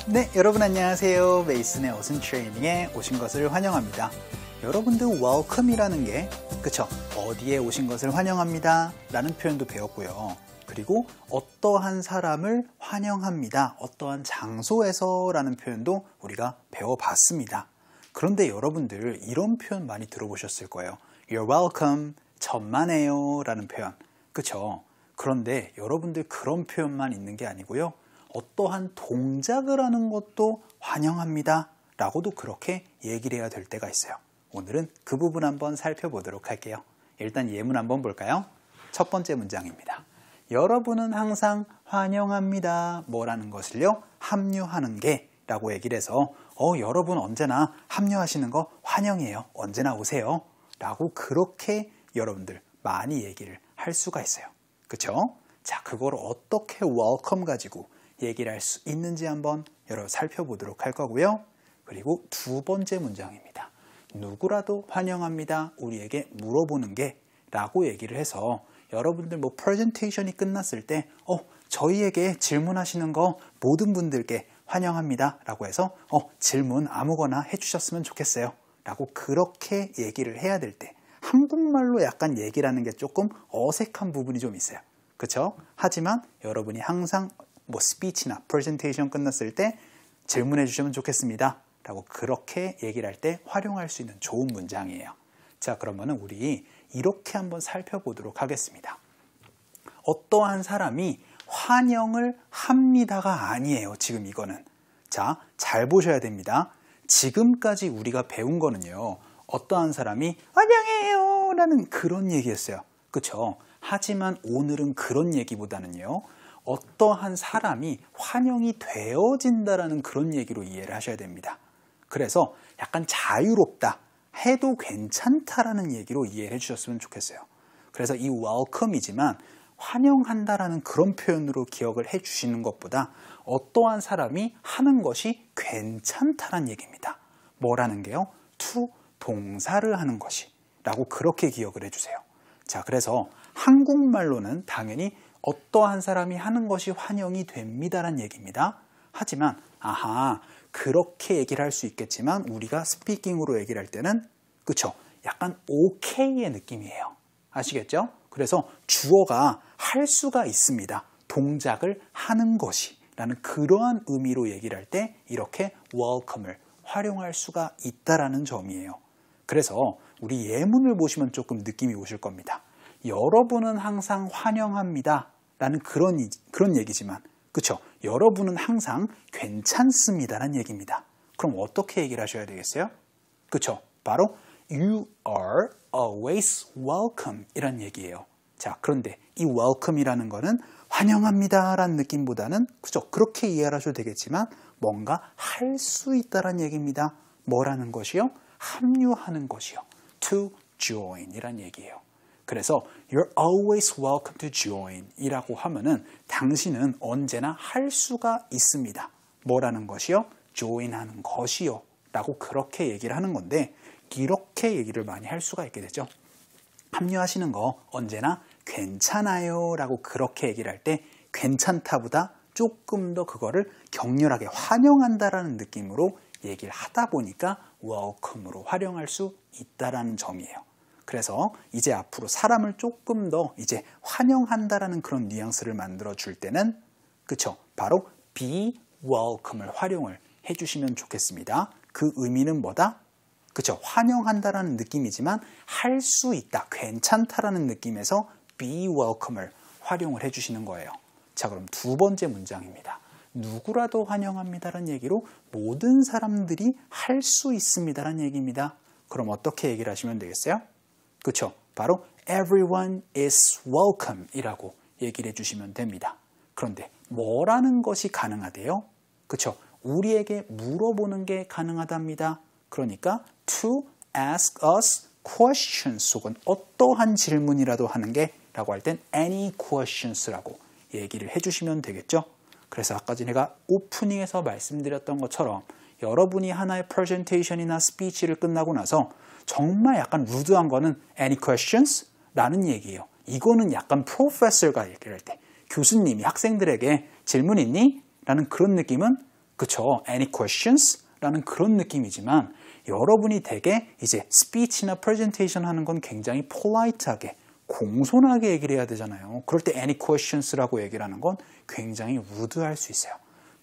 네, 여러분 안녕하세요. 메이슨의 어순 트레이닝에 오신 것을 환영합니다. 여러분들 welcome이라는 게 그쵸? 어디에 오신 것을 환영합니다 라는 표현도 배웠고요. 그리고 어떠한 사람을 환영합니다. 어떠한 장소에서 라는 표현도 우리가 배워봤습니다. 그런데 여러분들 이런 표현 많이 들어보셨을 거예요. You're welcome, 천만에요 라는 표현. 그쵸? 그런데 여러분들 그런 표현만 있는 게 아니고요. 어떠한 동작을 하는 것도 환영합니다 라고도 그렇게 얘기를 해야 될 때가 있어요. 오늘은 그 부분 한번 살펴보도록 할게요. 일단 예문 한번 볼까요? 첫 번째 문장입니다. 여러분은 항상 환영합니다. 뭐라는 것을요? 합류하는 게 라고 얘기를 해서 여러분 언제나 합류하시는 거 환영해요. 언제나 오세요. 라고 그렇게 여러분들 많이 얘기를 할 수가 있어요. 그쵸? 자, 그걸 어떻게 welcome 가지고 얘기를 할 수 있는지 한번 여러분 살펴보도록 할 거고요. 그리고 두 번째 문장입니다. 누구라도 환영합니다. 우리에게 물어보는 게 라고 얘기를 해서 여러분들 프레젠테이션이 끝났을 때 저희에게 질문하시는 거 모든 분들께 환영합니다 라고 해서 질문 아무거나 해주셨으면 좋겠어요 라고 그렇게 얘기를 해야 될 때 한국말로 약간 얘기라는 게 조금 어색한 부분이 좀 있어요. 그렇죠? 하지만 여러분이 항상 스피치나 프레젠테이션 끝났을 때 질문해 주시면 좋겠습니다 라고 그렇게 얘기를 할 때 활용할 수 있는 좋은 문장이에요. 자, 그러면은 우리 이렇게 한번 살펴보도록 하겠습니다. 어떠한 사람이 환영을 합니다가 아니에요. 지금 이거는. 자, 잘 보셔야 됩니다. 지금까지 우리가 배운 거는요. 어떠한 사람이 환영해요 라는 그런 얘기였어요. 그렇죠? 하지만 오늘은 그런 얘기보다는요. 어떠한 사람이 환영이 되어진다라는 그런 얘기로 이해를 하셔야 됩니다. 그래서 약간 자유롭다, 해도 괜찮다라는 얘기로 이해를 해주셨으면 좋겠어요. 그래서 이 welcome이지만 환영한다라는 그런 표현으로 기억을 해주시는 것보다 어떠한 사람이 하는 것이 괜찮다라는 얘기입니다. 뭐라는 게요? to 동사를 하는 것이 라고 그렇게 기억을 해주세요. 자, 그래서 한국말로는 당연히 어떠한 사람이 하는 것이 환영이 됩니다라는 얘기입니다. 하지만 그렇게 얘기를 할 수 있겠지만 우리가 스피킹으로 얘기를 할 때는 그쵸? 약간 OK의 느낌이에요. 아시겠죠? 그래서 주어가 할 수가 있습니다. 동작을 하는 것이 라는 그러한 의미로 얘기를 할 때 이렇게 welcome을 활용할 수가 있다라는 점이에요. 그래서 우리 예문을 보시면 조금 느낌이 오실 겁니다. 여러분은 항상 환영합니다 라는 그런 얘기지만 그쵸? 여러분은 항상 괜찮습니다 라는 얘기입니다. 그럼 어떻게 얘기를 하셔야 되겠어요? 그쵸? 바로 You are always welcome 이란 얘기예요. 자, 그런데 이 welcome이라는 거는 환영합니다 라는 느낌보다는 그쵸? 그렇게 이해를 하셔도 되겠지만 뭔가 할 수 있다라는 얘기입니다. 뭐라는 것이요? 합류하는 것이요. To join 이란 얘기예요. 그래서 You're always welcome to join 이라고 하면은 당신은 언제나 할 수가 있습니다. 뭐라는 것이요? join 하는 것이요. 라고 그렇게 얘기를 하는 건데 이렇게 얘기를 많이 할 수가 있게 되죠. 합류하시는 거 언제나 괜찮아요 라고 그렇게 얘기를 할 때 괜찮다보다 조금 더 그거를 격렬하게 환영한다라는 느낌으로 얘기를 하다 보니까 welcome으로 활용할 수 있다라는 점이에요. 그래서 이제 앞으로 사람을 조금 더 이제 환영한다라는 그런 뉘앙스를 만들어 줄 때는 그쵸? 바로 be welcome을 활용을 해주시면 좋겠습니다. 그 의미는 뭐다? 그쵸? 환영한다라는 느낌이지만 할 수 있다, 괜찮다라는 느낌에서 be welcome을 활용을 해주시는 거예요. 자, 그럼 두 번째 문장입니다. 누구라도 환영합니다라는 얘기로 모든 사람들이 할 수 있습니다라는 얘기입니다. 그럼 어떻게 얘기를 하시면 되겠어요? 그쵸? 바로 everyone is welcome 이라고 얘기를 해주시면 됩니다. 그런데 뭐라는 것이 가능하대요? 그쵸? 우리에게 물어보는 게 가능하답니다. 그러니까 to ask us questions 혹은 어떠한 질문이라도 하는 게 라고 할 땐 any questions라고 얘기를 해주시면 되겠죠? 그래서 아까 제가 오프닝에서 말씀드렸던 것처럼 여러분이 하나의 프레젠테이션이나 스피치를 끝나고 나서 정말 약간 루드한 거는 any questions? 라는 얘기예요. 이거는 약간 프로페서가 얘기를 할 때 교수님이 학생들에게 질문 있니? 라는 그런 느낌은 그쵸? Any questions? 라는 그런 느낌이지만 여러분이 되게 이제 스피치나 프레젠테이션 하는 건 굉장히 폴라이트하게 공손하게 얘기를 해야 되잖아요. 그럴 때 any questions라고 얘기를 하는 건 굉장히 루드할 수 있어요.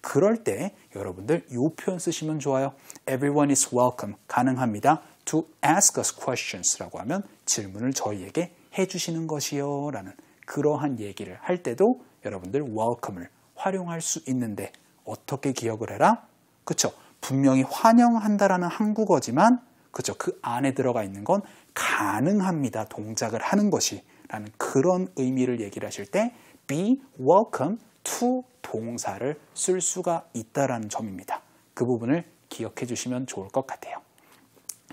그럴 때 여러분들 이 표현 쓰시면 좋아요. Everyone is welcome. 가능합니다. To ask us questions라고 하면 질문을 저희에게 해주시는 것이요 라는 그러한 얘기를 할 때도 여러분들 welcome을 활용할 수 있는데 어떻게 기억을 해라? 그쵸? 분명히 환영한다라는 한국어지만 그쵸? 그 안에 들어가 있는 건 가능합니다. 동작을 하는 것이 라는 그런 의미를 얘기를 하실 때 be welcome to 동사를 쓸 수가 있다라는 점입니다. 그 부분을 기억해 주시면 좋을 것 같아요.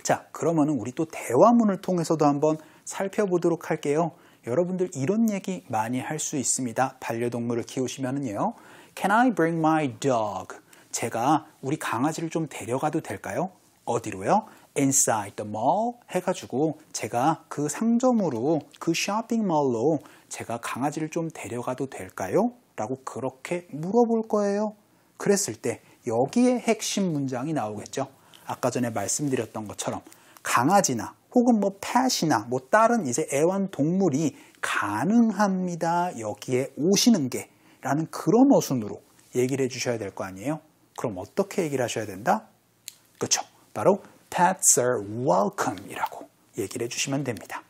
자, 그러면은 우리 또 대화문을 통해서도 한번 살펴보도록 할게요. 여러분들 이런 얘기 많이 할 수 있습니다. 반려동물을 키우시면은요. Can I bring my dog? 제가 우리 강아지를 좀 데려가도 될까요? 어디로요? Inside the mall 해가지고 제가 그 상점으로 그 쇼핑몰로 제가 강아지를 좀 데려가도 될까요? 라고 그렇게 물어볼 거예요. 그랬을 때 여기에 핵심 문장이 나오겠죠. 아까 전에 말씀드렸던 것처럼 강아지나 혹은 뭐 펫이나 뭐 다른 이제 애완동물이 가능합니다. 여기에 오시는 게 라는 그런 어순으로 얘기를 해주셔야 될 거 아니에요. 그럼 어떻게 얘기를 하셔야 된다? 그렇죠. 바로 pets are welcome 이라고 얘기를 해주시면 됩니다.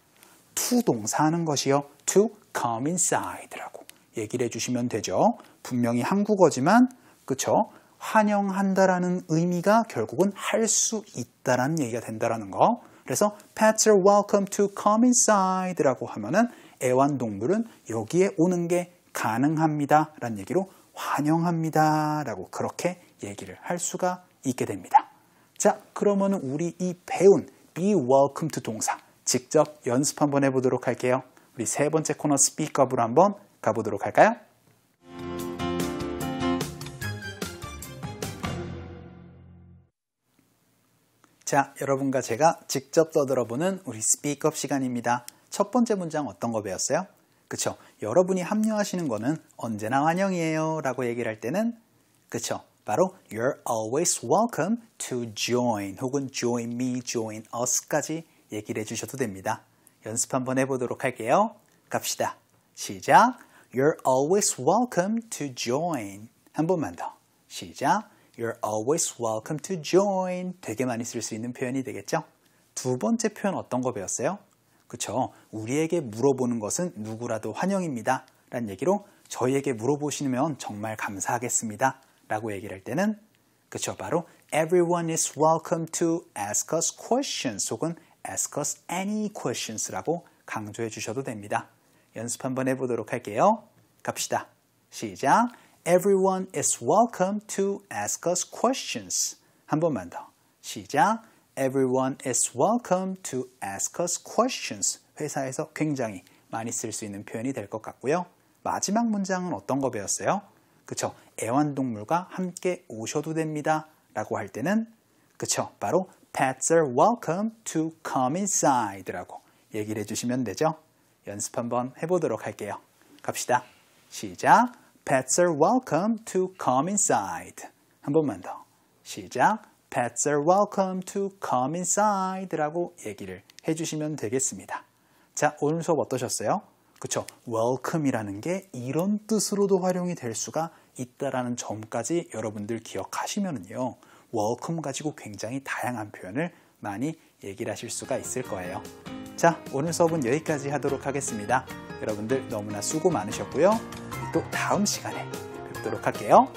to 동사 하는 것이요. to come inside 라고 얘기를 해주시면 되죠. 분명히 한국어지만 그렇죠. 환영한다라는 의미가 결국은 할 수 있다라는 얘기가 된다라는 거. 그래서 pets are welcome to come inside 라고 하면은 애완동물은 여기에 오는 게 가능합니다 라는 얘기로 환영합니다 라고 그렇게 얘기를 할 수가 있게 됩니다. 자, 그러면 우리 이 배운 be welcome to 동사 직접 연습 한번 해보도록 할게요. 우리 세 번째 코너 스피크업으로 한번 가보도록 할까요? 자, 여러분과 제가 직접 떠들어보는 우리 스피크업 시간입니다. 첫 번째 문장 어떤 거 배웠어요? 그쵸? 여러분이 합류하시는 거는 언제나 환영이에요 라고 얘기를 할 때는 그쵸? 바로 You're always welcome to join 혹은 join me, join us까지 얘기를 해주셔도 됩니다. 연습 한번 해보도록 할게요. 갑시다. 시작. You're always welcome to join. 한 번만 더. 시작. You're always welcome to join. 되게 많이 쓸 수 있는 표현이 되겠죠? 두 번째 표현 어떤 거 배웠어요? 그쵸? 우리에게 물어보는 것은 누구라도 환영입니다. 라는 얘기로 저희에게 물어보시면 정말 감사하겠습니다. 라고 얘기를 할 때는 그쵸? 바로 Everyone is welcome to ask us questions 혹은 ask us any questions 라고 강조해 주셔도 됩니다. 연습 한번 해보도록 할게요. 갑시다. 시작. Everyone is welcome to ask us questions. 한 번만 더. 시작. Everyone is welcome to ask us questions. 회사에서 굉장히 많이 쓸 수 있는 표현이 될 것 같고요. 마지막 문장은 어떤 거 배웠어요? 그쵸? 애완동물과 함께 오셔도 됩니다. 라고 할 때는 그쵸? 바로 Pets are welcome to come inside 라고 얘기를 해주시면 되죠. 연습 한번 해보도록 할게요. 갑시다. 시작. Pets are welcome to come inside. 한 번만 더. 시작. Pets are welcome to come inside 라고 얘기를 해주시면 되겠습니다. 자, 오늘 수업 어떠셨어요? 그쵸? welcome이라는 게 이런 뜻으로도 활용이 될 수가 있다라는 점까지 여러분들 기억하시면은요. welcome 가지고 굉장히 다양한 표현을 많이 얘기를 하실 수가 있을 거예요. 자, 오늘 수업은 여기까지 하도록 하겠습니다. 여러분들 너무나 수고 많으셨고요. 또 다음 시간에 뵙도록 할게요.